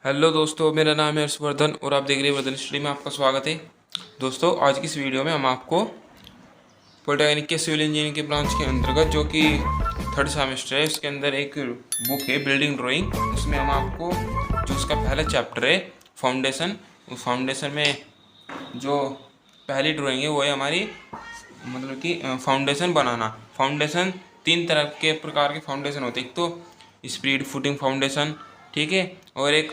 Hello दोस्तों, मेरा नाम है हर्षवर्धन और आप देख रहे हैं वर्धन स्टडी में आपका स्वागत है। दोस्तों, आज की इस वीडियो में हम आपको पॉलिटेक्निक के सिविल इंजीनियरिंग के ब्रांच के अंतर्गत जो कि थर्ड सेमेस्टर है उसके अंदर एक बुक है बिल्डिंग ड्राइंग। उसमें हम आपको जो उसका पहला चैप्टर है फाउंडेशन, उस फाउंडेशन में जो पहली ड्राइंग है वो है हमारी मतलब कि फाउंडेशन बनाना। फाउंडेशन तीन तरह के प्रकार के फाउंडेशन होते हैं। एक तो स्प्रीड फुटिंग फाउंडेशन, ठीक है, और एक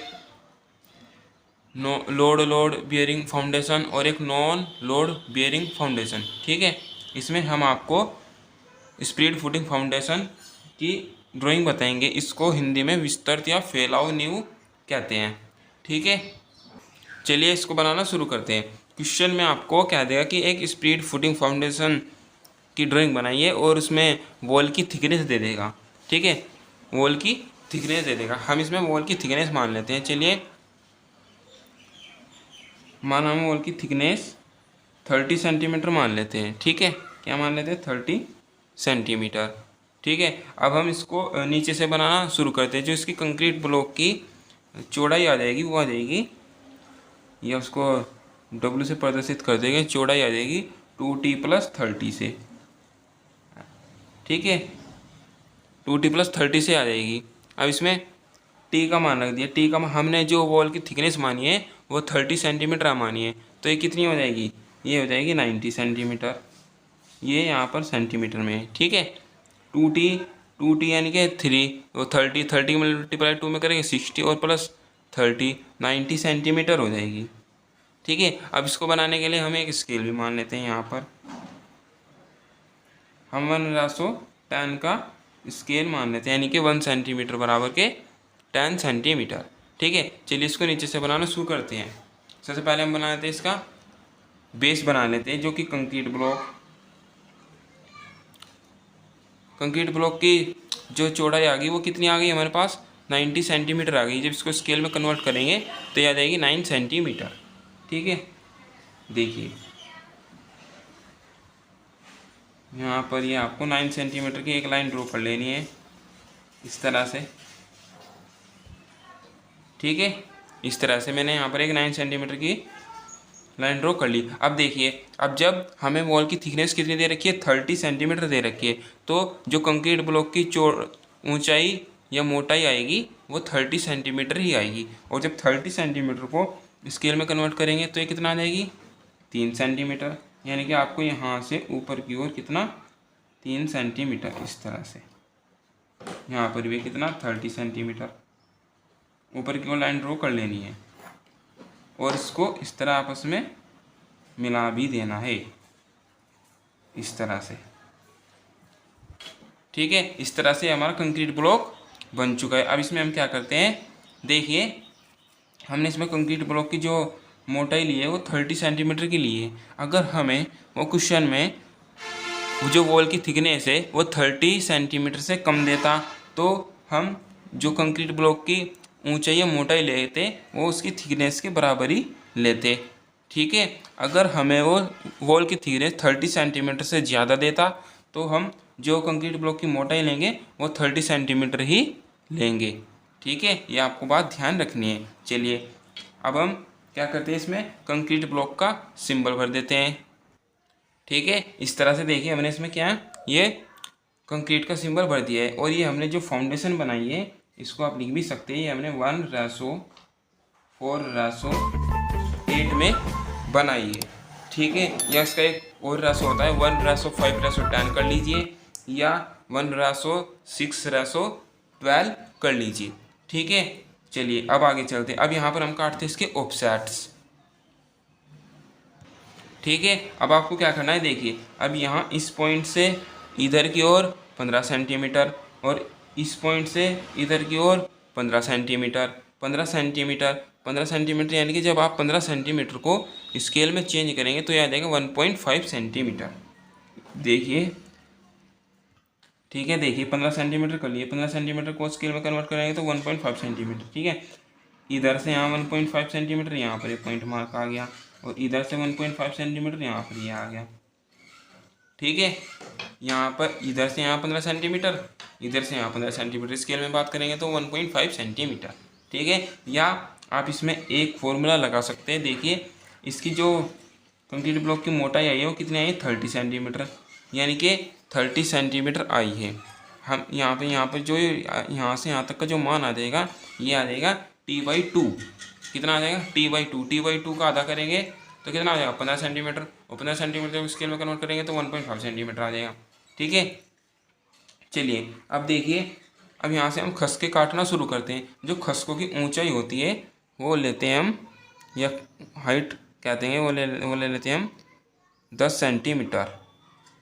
लोड बियरिंग फाउंडेशन और एक नॉन लोड बियरिंग फाउंडेशन, ठीक है। इसमें हम आपको स्प्रीड फुटिंग फाउंडेशन की ड्राइंग बताएंगे। इसको हिंदी में विस्तृत या फैलाव नींव कहते हैं, ठीक है। चलिए इसको बनाना शुरू करते हैं। क्वेश्चन में आपको कह देगा कि एक स्प्रीड फुटिंग फाउंडेशन की ड्राइंग बनाइए और उसमें वॉल की थिकनेस दे देगा, ठीक है। वॉल की थिकनेस दे देगा। हम इसमें वॉल की थिकनेस मान लेते हैं। चलिए, मान हम वॉल की थिकनेस 30 सेंटीमीटर मान लेते हैं, ठीक है। क्या मान लेते हैं? 30 सेंटीमीटर, ठीक है। अब हम इसको नीचे से बनाना शुरू करते हैं। जो इसकी कंक्रीट ब्लॉक की चौड़ाई आ जाएगी वो आ जाएगी, या उसको डब्ल्यू से प्रदर्शित कर देंगे। चौड़ाई आ जाएगी 2t + 30 से, ठीक है। 2t + 30 से आ जाएगी। अब इसमें टी का मान रख दिया। टी का हमने जो वॉल की थिकनेस मानी है वो 30 सेंटीमीटर मानी है, तो ये कितनी हो जाएगी? ये हो जाएगी 90 सेंटीमीटर। ये यहाँ पर सेंटीमीटर में है, ठीक है। 2t यानी कि 3, वो 30 मल्टीप्लाई 2 में करेंगे 60 और प्लस 30 90 सेंटीमीटर हो जाएगी, ठीक है। अब इसको बनाने के लिए हम एक स्केल भी मान लेते हैं। यहाँ पर हम 1/10 का स्केल मान लेते हैं, यानी कि 1 सेंटीमीटर बराबर के 10 सेंटीमीटर, ठीक है। चलिए इसको नीचे से बनाना शुरू करते हैं। सबसे पहले हम बना लेते हैं इसका बेस बना लेते हैं, जो कि कंक्रीट ब्लॉक की जो चौड़ाई आ गई वो कितनी आ गई हमारे पास? 90 सेंटीमीटर आ गई। जब इसको स्केल में कन्वर्ट करेंगे तो ये आ जाएगी 9 सेंटीमीटर, ठीक है। देखिए यहाँ पर ये आपको 9 सेंटीमीटर की एक लाइन ड्रॉ कर लेनी है इस तरह से, ठीक है। इस तरह से मैंने यहाँ पर एक 9 सेंटीमीटर की लाइन ड्रॉ कर ली। अब देखिए, अब जब हमें वॉल की थिकनेस कितनी दे रखी है? 30 सेंटीमीटर दे रखी है, तो जो कंक्रीट ब्लॉक की ऊंचाई या मोटाई आएगी वो 30 सेंटीमीटर ही आएगी। और जब 30 सेंटीमीटर को स्केल में कन्वर्ट करेंगे तो ये कितना आ जाएगी? 3 सेंटीमीटर। यानी कि आपको यहाँ से ऊपर की ओर कितना? 3 सेंटीमीटर। इस तरह से यहाँ पर भी कितना? 30 सेंटीमीटर ऊपर की ओर लाइन ड्रॉ कर लेनी है और इसको इस तरह आपस में मिला भी देना है इस तरह से, ठीक है। इस तरह से हमारा कंक्रीट ब्लॉक बन चुका है। अब इसमें हम क्या करते हैं? देखिए, हमने इसमें कंक्रीट ब्लॉक की जो मोटाई ली है वो 30 सेंटीमीटर की ली है। अगर हमें वो क्वेश्चन में वो जो वॉल की थिकनेस है वो 30 सेंटीमीटर से कम देता तो हम जो कंक्रीट ब्लॉक की ऊंचाई या मोटाई लेते वो उसकी थिकनेस के बराबर ही लेते, ठीक है। अगर हमें वो वॉल की थिकनेस 30 सेंटीमीटर से ज़्यादा देता तो हम जो कंक्रीट ब्लॉक की मोटाई लेंगे वो 30 सेंटीमीटर ही लेंगे, ठीक है। ये आपको बात ध्यान रखनी है। चलिए अब हम क्या करते हैं? इसमें कंक्रीट ब्लॉक का सिंबल भर देते हैं, ठीक है। इस तरह से देखिए हमने इसमें क्या ये कंक्रीट का सिंबल भर दिया है। और ये हमने जो फाउंडेशन बनाई है इसको आप लिख भी सकते हैं। ये हमने 1:4:8 में बनाई है, ठीक है। या इसका एक और रेशो होता है 1:5:10 कर लीजिए, या 1:6:12 कर लीजिए, ठीक है। चलिए अब आगे चलते हैं। अब यहाँ पर हम काटते हैं इसके ऑफसेट्स, ठीक है। अब आपको क्या करना है? देखिए, अब यहाँ इस पॉइंट से इधर की ओर 15 सेंटीमीटर और इस पॉइंट से इधर की ओर 15 सेंटीमीटर, 15 सेंटीमीटर, 15 सेंटीमीटर। यानी कि जब आप 15 सेंटीमीटर को स्केल में चेंज करेंगे तो यह आ जाएगा 1.5 सेंटीमीटर। देखिए, ठीक है। देखिए 15 सेंटीमीटर कर लिए, 15 सेंटीमीटर को स्केल में कन्वर्ट करेंगे तो 1.5 सेंटीमीटर, ठीक है। इधर से यहाँ 1.5 सेंटीमीटर, यहाँ पर एक पॉइंट मार्क आ गया, और इधर से 1.5 सेंटीमीटर यहाँ पर ये आ गया, ठीक है। यहाँ पर इधर से यहाँ 15 सेंटीमीटर, इधर से यहाँ 15 सेंटीमीटर। स्केल में बात करेंगे तो 1.5 सेंटीमीटर, ठीक है। या आप इसमें एक फॉर्मूला लगा सकते हैं। देखिए इसकी जो कंक्रीट ब्लॉक की मोटाई आई है वो कितनी आई है, 30 सेंटीमीटर, यानी कि 30 सेंटीमीटर आई है। हम यहाँ पे जो यहाँ से यहाँ तक का जो मान आ जाएगा ये आ जाएगा t/2। कितना आ जाएगा, t/2। t/2 का आधा करेंगे तो कितना आ जाएगा, 15 सेंटीमीटर। और 15 सेंटीमीटर जब स्केल में कन्वर्ट करेंगे तो 1.5 सेंटीमीटर आ जाएगा। ठीक है, चलिए अब देखिए, अब यहाँ से हम खसके काटना शुरू करते हैं। जो खसकों की ऊंचाई होती है वो लेते हैं हम, या हाइट कहते हैं, वो ले लेते हैं हम 10 सेंटीमीटर।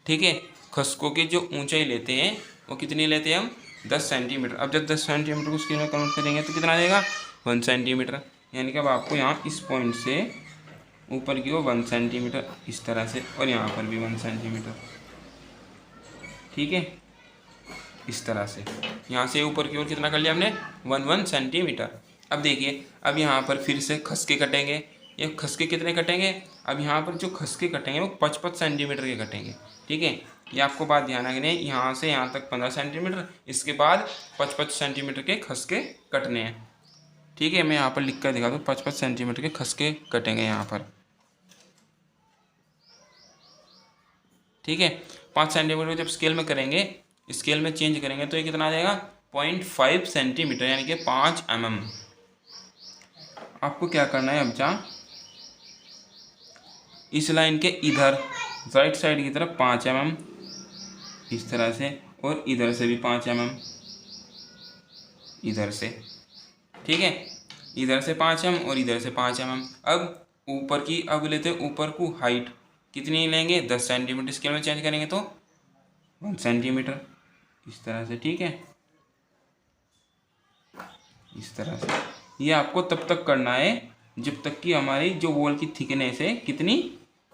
ठीक है, खसकों की जो ऊंचाई लेते हैं वो कितनी लेते हैं हम, 10 सेंटीमीटर। अब जब 10 सेंटीमीटर को स्केल में कन्वर्ट करेंगे तो कितना आ जाएगा, 1 सेंटीमीटर। यानी कि अब आपको यहाँ इस पॉइंट से ऊपर की ओर 1 सेंटीमीटर इस तरह से, और यहाँ पर भी 1 सेंटीमीटर। ठीक है, इस तरह से यहाँ से ऊपर की ओर कितना कर लिया हमने, 1 सेंटीमीटर। अब देखिए, अब यहाँ पर फिर से खसके कटेंगे। ये खसके कितने कटेंगे, अब यहाँ पर जो खसके कटेंगे वो 55 सेंटीमीटर के कटेंगे। ठीक है, ये आपको बात ध्यान रखनी है। यहाँ से यहाँ तक 15 सेंटीमीटर, इसके बाद 55 सेंटीमीटर के खसके कटने हैं। ठीक है, मैं यहाँ पर लिख कर दिखा दूँ, 55 सेंटीमीटर के खसके कटेंगे यहाँ पर। ठीक है, 5 सेंटीमीटर जब स्केल में करेंगे, स्केल में चेंज करेंगे तो ये कितना आ जाएगा, 0.5 सेंटीमीटर, यानी कि 5 mm। आपको क्या करना है, अब जहाँ इस लाइन के इधर राइट साइड की तरफ 5 mm इस तरह से, और इधर से भी 5 mm इधर से। ठीक है, इधर से 5 mm और इधर से 5 mm। अब ऊपर की, अब लेते हैं ऊपर को हाइट कितनी लेंगे, 10 सेंटीमीटर। स्केल में चेंज करेंगे तो 1 सेंटीमीटर इस तरह से। ठीक है, इस तरह से। ये आपको तब तक करना है जब तक कि हमारी जो वॉल की थिकनेस है कितनी,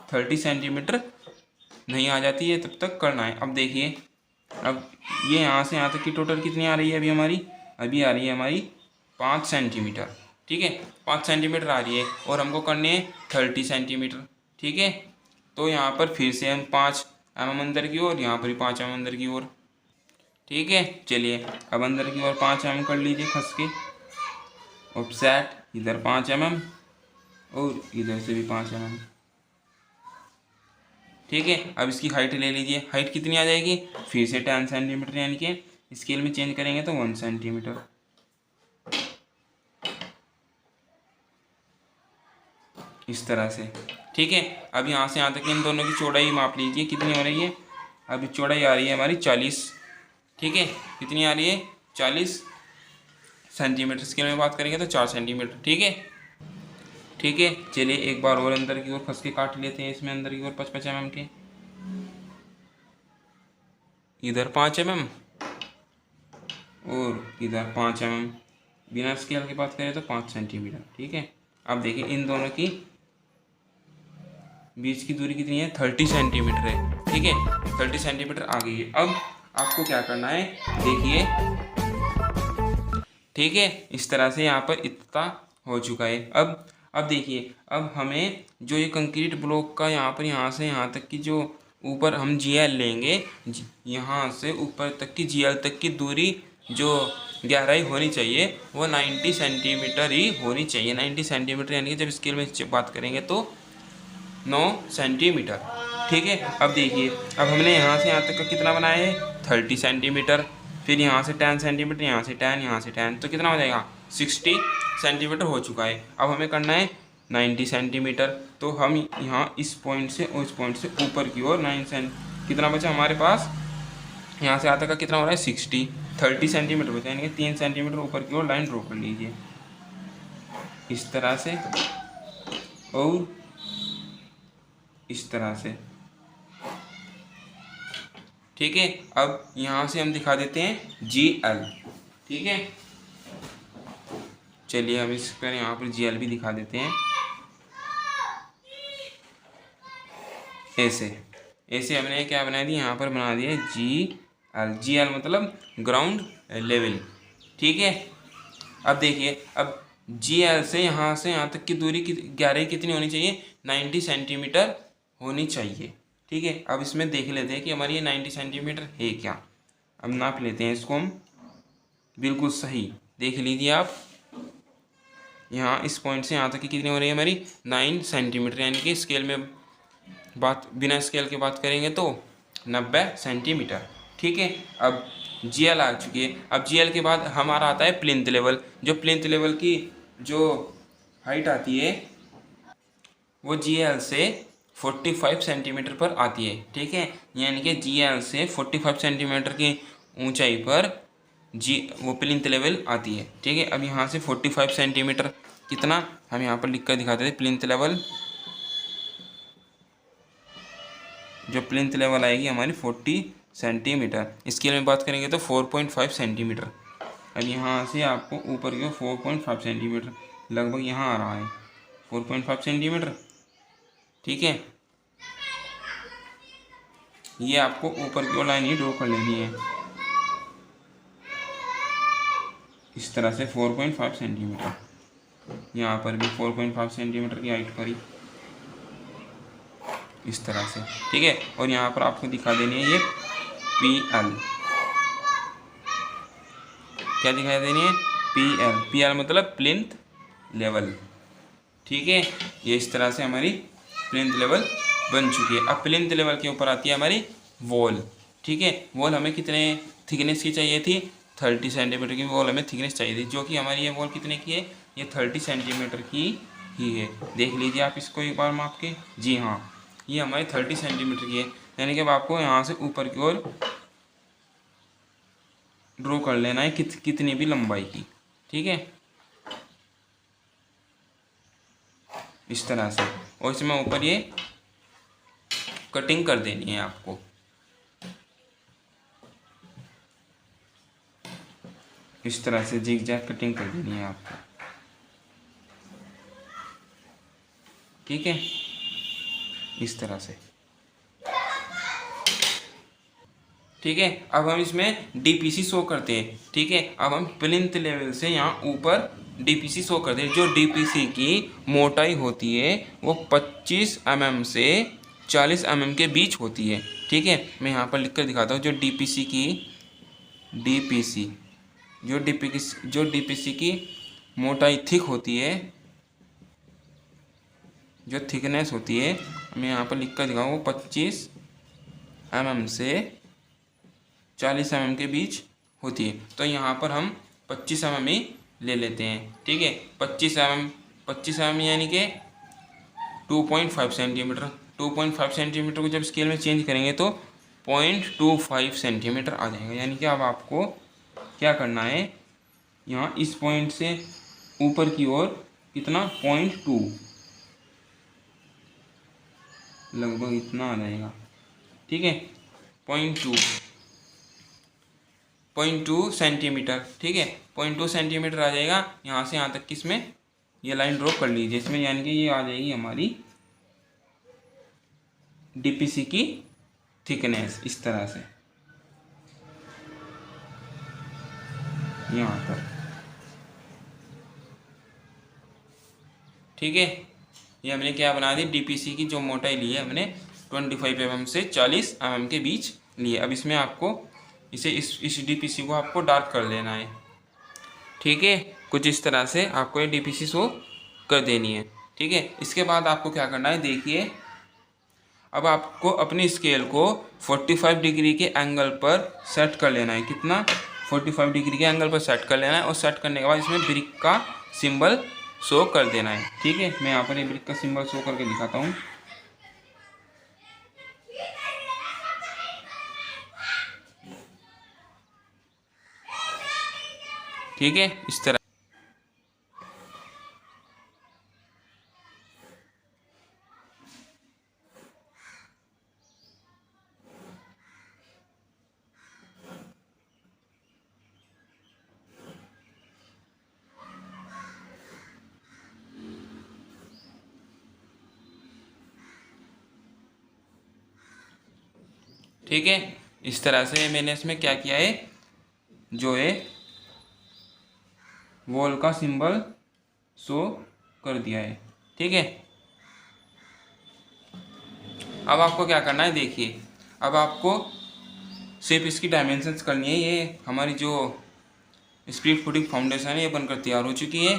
30 सेंटीमीटर नहीं आ जाती है, तब तक करना है। अब देखिए, अब ये यहाँ से यहाँ तक की टोटल कितनी आ रही है, अभी आ रही है हमारी 5 सेंटीमीटर। ठीक है, 5 सेंटीमीटर आ रही है, और हमको करनी है 30 सेंटीमीटर। ठीक है, तो यहाँ पर फिर से हम 5 mm अंदर की ओर, यहाँ पर भी 5 mm अंदर की ओर। ठीक है, चलिए अब अंदर की ओर 5 mm कर लीजिए खस के, ऑफसेट इधर 5 mm और इधर से भी 5 mm। ठीक है, अब इसकी हाइट ले लीजिए। हाइट कितनी आ जाएगी, फिर से 10 सेंटीमीटर, यानी कि स्केल में चेंज करेंगे तो 1 सेंटीमीटर। इस तरह से। ठीक है, अब यहाँ से यहाँ तक इन दोनों की चौड़ाई माप लीजिए कितनी हो रही है। अभी चौड़ाई आ रही है हमारी 40। ठीक है, कितनी आ रही है, 40 सेंटीमीटर। स्केल में बात करेंगे तो 4 सेंटीमीटर। ठीक है, ठीक है, चलिए एक बार और अंदर की ओर फंस के काट लेते हैं इसमें, अंदर की ओर 55 mm के, इधर 5 mm और इधर 5 mm। बिना स्केल की बात करें तो 5 सेंटीमीटर। ठीक है, अब देखिए इन दोनों की बीच की दूरी कितनी है, 30 सेंटीमीटर है। ठीक है, 30 सेंटीमीटर आ गई है। अब आपको क्या करना है, देखिए, ठीक है, इस तरह से यहाँ पर इतना हो चुका है। अब देखिए, अब हमें जो ये कंक्रीट ब्लॉक का यहाँ से यहाँ तक की जो ऊपर हम GL लेंगे, यहाँ से ऊपर तक की GL तक की दूरी जो गहराई होनी चाहिए वो 90 सेंटीमीटर ही होनी चाहिए। 90 सेंटीमीटर, यानी कि जब स्केल में बात करेंगे तो 9 सेंटीमीटर। ठीक है, अब देखिए, अब हमने यहाँ से यहाँ तक का कितना बनाया है, 30 सेंटीमीटर, फिर यहाँ से 10 सेंटीमीटर, यहाँ से 10, यहाँ से 10, तो कितना हो जाएगा, 60 सेंटीमीटर हो चुका है। अब हमें करना है 90 सेंटीमीटर। तो हम यहाँ इस पॉइंट से और इस पॉइंट से ऊपर की ओर 9 कितना बचा हमारे पास, यहाँ से यहाँ तक का कितना हो रहा है, 30 सेंटीमीटर बचा, यानी कि 3 सेंटीमीटर ऊपर की ओर लाइन ड्रॉ कर लीजिए इस तरह से और इस तरह से। ठीक है, अब यहाँ से हम दिखा देते हैं GL। ठीक है, चलिए हम इस पर यहाँ पर GL भी दिखा देते हैं। ऐसे हमने क्या बना दिया, यहाँ पर बना दिया GL मतलब ग्राउंड लेवल। ठीक है, अब देखिए, अब GL से यहाँ तक की दूरी की गहराई कितनी होनी चाहिए, 90 सेंटीमीटर होनी चाहिए। ठीक है, अब इसमें देख लेते हैं कि हमारी ये 90 सेंटीमीटर है क्या। अब नाप लेते हैं इसको हम, बिल्कुल सही, देख लीजिए आप, यहाँ इस पॉइंट से यहाँ तक की कितनी हो रही है हमारी 9 सेंटीमीटर, यानी कि स्केल में बात, बिना स्केल के बात करेंगे तो 90 सेंटीमीटर। ठीक है, अब जीएल आ चुकी है। अब जीएल के बाद हमारा आता है प्लिंथ लेवल। जो प्लिंथ लेवल की जो हाइट आती है वो जीएल से 45 सेंटीमीटर पर आती है। ठीक है, यानी कि जीएल से 45 सेंटीमीटर की ऊंचाई पर वो प्लिंथ लेवल आती है। ठीक है, अब यहाँ से 45 सेंटीमीटर कितना हम यहाँ पर लिख कर दिखाते थे प्लिंथ लेवल। जो प्लिंथ लेवल आएगी हमारी 40 सेंटीमीटर, स्केल में बात करेंगे तो 4.5 सेंटीमीटर। अब यहाँ से आपको ऊपर की 4.5 सेंटीमीटर लगभग यहाँ आ रहा है 4.5 सेंटीमीटर। ठीक है, ये आपको ऊपर की ओर लाइन ही ड्रॉ कर लेनी है इस तरह से 4.5 सेंटीमीटर। यहाँ पर भी 4.5 सेंटीमीटर की हाइट पर ही इस तरह से। ठीक है, और यहाँ पर आपको दिखा देनी है ये PL, क्या दिखाई देनी है PL मतलब प्लिंथ लेवल। ठीक है, ये इस तरह से हमारी प्लिंथ लेवल बन चुकी है। अब प्लिंथ लेवल के ऊपर आती है हमारी वॉल। ठीक है, वॉल हमें कितने थिकनेस की चाहिए थी, 30 सेंटीमीटर की वॉल हमें थिकनेस चाहिए थी, जो कि हमारी ये वॉल कितने की है, ये 30 सेंटीमीटर की ही है। देख लीजिए आप इसको एक बार माप के। जी हाँ, ये हमारी 30 सेंटीमीटर की है, यानी कि अब आपको यहाँ से ऊपर की ओर ड्रॉ कर लेना है कितनी भी लंबाई की। ठीक है, इस तरह से, और इसमें ऊपर ये कटिंग कर देनी है आपको। इस तरह से जिग-जैग कटिंग कर देनी है आपको। ठीक है, इस तरह से। ठीक है, अब हम इसमें DPC शो करते हैं। ठीक है, अब हम प्लिंथ लेवल से यहाँ ऊपर DPC शो करते हैं। जो DPC की मोटाई होती है वो 25 mm से 40 mm के बीच होती है। ठीक है, मैं यहाँ पर लिख कर दिखाता हूँ। जो DPC की मोटाई थिक होती है, जो थिकनेस होती है, मैं यहाँ पर लिख कर दिखाऊँ, वो 25 mm से 40 mm के बीच होती है। तो यहाँ पर हम 25 mm ही ले लेते हैं। ठीक है, 25 mm यानी कि 2.5 सेंटीमीटर। 2.5 सेंटीमीटर को जब स्केल में चेंज करेंगे तो 0.25 सेंटीमीटर आ जाएगा। यानी कि अब आपको क्या करना है, यहाँ इस पॉइंट से ऊपर की ओर कितना 0.2 लगभग इतना आ जाएगा। ठीक है, 0.2 सेंटीमीटर। ठीक है, 0.2 सेंटीमीटर आ जाएगा यहाँ से यहाँ तक। किसमें ये लाइन ड्रॉ कर लीजिए इसमें, यानी कि ये आ जाएगी हमारी DPC की थिकनेस इस तरह से यहाँ पर। ठीक है, ये हमने क्या बना दी, DPC की जो मोटाई ली है हमने 25 mm से 40 mm के बीच लिए। अब इसमें आपको इस DPC को आपको डार्क कर लेना है। ठीक है, कुछ इस तरह से आपको ये DPC शो कर देनी है। ठीक है, इसके बाद आपको क्या करना है, देखिए अब आपको अपनी स्केल को 45 डिग्री के एंगल पर सेट कर लेना है। कितना, 45 डिग्री के एंगल पर सेट कर लेना है, और सेट करने के बाद इसमें ब्रिक का सिंबल शो कर देना है। ठीक है, मैं यहाँ पर ये ब्रिक का सिंबल शो करके दिखाता हूँ। ठीक है, इस तरह। ठीक है, इस तरह से मैंने इसमें क्या किया है, जो है वॉल का सिंबल शो कर दिया है। ठीक है, अब आपको क्या करना है, देखिए अब आपको सिर्फ इसकी डायमेंशंस करनी है। ये हमारी जो स्पीड फुटिंग फाउंडेशन है ये बनकर तैयार हो चुकी है।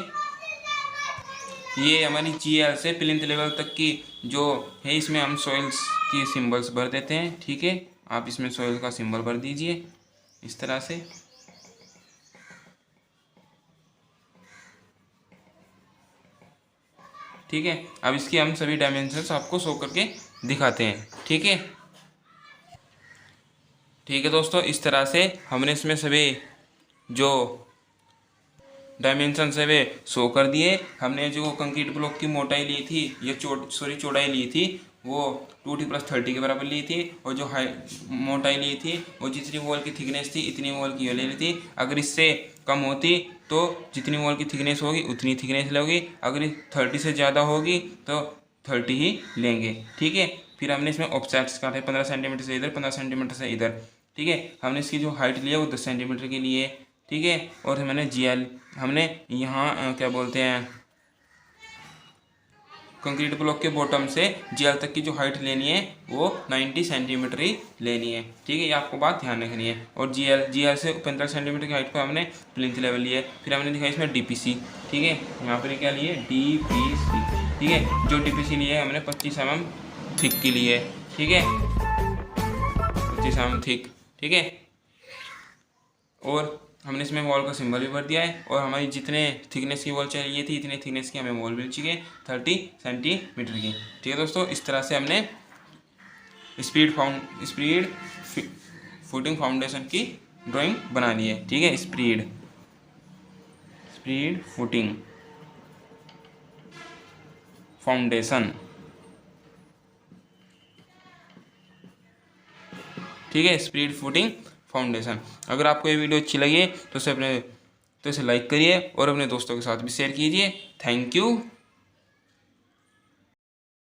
ये हमारी GL से प्लिंथ लेवल तक की जो है, इसमें हम सॉइल्स की सिंबल्स भर देते हैं। ठीक है, आप इसमें सॉइल का सिंबल भर दीजिए इस तरह से। ठीक है, अब इसकी हम सभी डायमेंशंस आपको शो करके दिखाते हैं। ठीक है, ठीक है दोस्तों, इस तरह से हमने इसमें सभी जो डायमेंशन है वे शो कर दिए। हमने जो कंक्रीट ब्लॉक की मोटाई ली थी, ये चौड़ाई ली थी, वो 2T+30 के बराबर ली थी। और जो मोटाई ली थी, वो जितनी वॉल की थिकनेस थी इतनी वॉल की ले ली थी। अगर इससे कम होती तो जितनी वॉल की थिकनेस होगी उतनी थिकनेस लोगी, अगर 30 से ज़्यादा होगी तो 30 ही लेंगे। ठीक है, फिर हमने इसमें ऑफसेट्स काटे 15 सेंटीमीटर से इधर, 15 सेंटीमीटर से इधर। ठीक है, हमने इसकी जो हाइट ली है वो 10 सेंटीमीटर की लिए। ठीक है, और मैंने GL हमने यहाँ क्या बोलते हैं, कंक्रीट ब्लॉक के बॉटम से GL तक की जो हाइट लेनी है वो 90 सेंटीमीटर ही लेनी है। ठीक है, ये आपको बात ध्यान रखनी है। और GL से 15 सेंटीमीटर की हाइट पर हमने प्लिंथ लेवल लिए। फिर हमने दिखाया इसमें DPC। ठीक है, यहाँ पर क्या लिए, DPC। ठीक है, जो DPC लिए हमने 25 mm थिक की लिए। ठीक है, 25 mm थिक। ठीक है, और हमने इसमें वॉल का सिंबल भी भर दिया है। और हमारी जितने थिकनेस की वॉल चाहिए थी इतने थिकनेस की हमें वॉल मिल चुकी है, 30 सेंटीमीटर की। ठीक है दोस्तों, इस तरह से हमने स्पीड फुटिंग फाउंडेशन की ड्राइंग बना ली है। ठीक है, स्पीड फुटिंग फाउंडेशन। ठीक है, स्पीड फुटिंग फाउंडेशन। अगर आपको ये वीडियो अच्छी लगी तो इसे लाइक करिए और अपने दोस्तों के साथ भी शेयर कीजिए। Thank you.